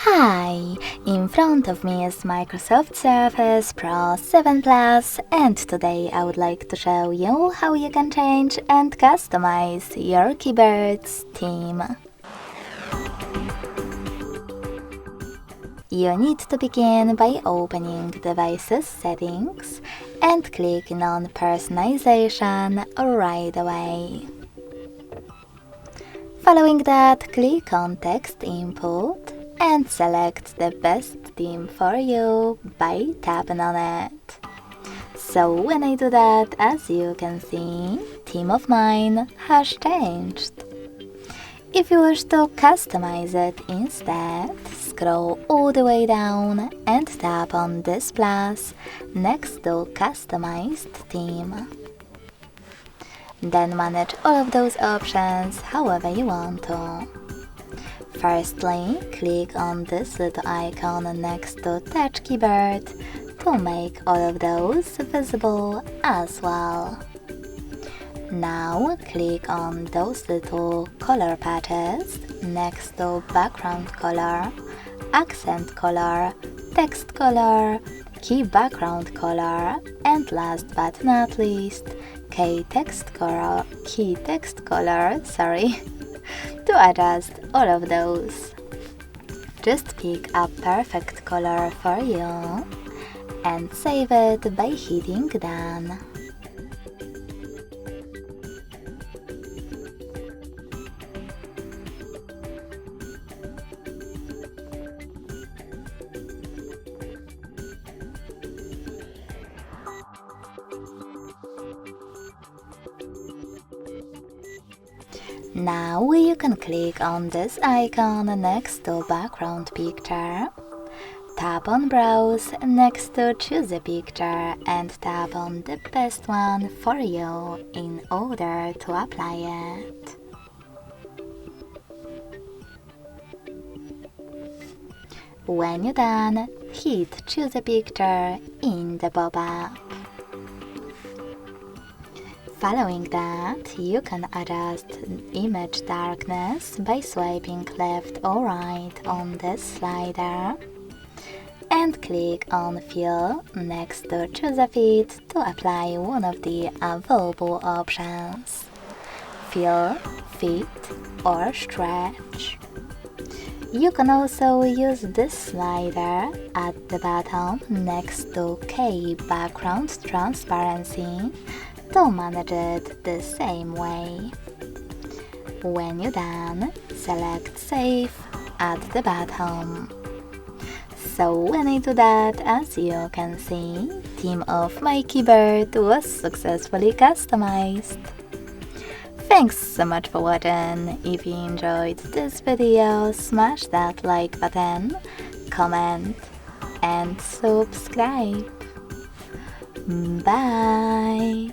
Hi! In front of me is Microsoft Surface Pro 7 Plus, and today I would like to show you how you can change and customize your keyboard's theme. You need to begin by opening Devices Settings and clicking on Personalization right away. Following that, click on Text Input and select the best theme for you by tapping on it. So when I do that, as you can see, theme of mine has changed. If you wish to customize it instead, scroll all the way down and tap on this plus next to Customized Theme. Then manage all of those options however you want to. Firstly, click on this little icon next to Touch Keyboard to make all of those visible as well. Now click on those little color patches next to Background Color, Accent Color, Text Color, Key Background Color, and last but not least, Key Text Color, to adjust all of those. Just pick a perfect color for you and save it by hitting Done. Now you can click on this icon next to Background Picture, tap on Browse next to Choose a Picture and tap on the best one for you in order to apply it. When you're done, hit Choose a Picture in the pop-up. Following that, you can adjust image darkness by swiping left or right on this slider and click on Fill next to Choose a Fit to apply one of the available options: Fill, Fit, or Stretch. You can also use this slider at the bottom next to Key Background Transparency to manage it the same way. When you're done, select Save at the bottom. So when I do that, as you can see, theme of my keyboard was successfully customized. Thanks so much for watching. If you enjoyed this video, smash that like button, comment, and subscribe. Bye!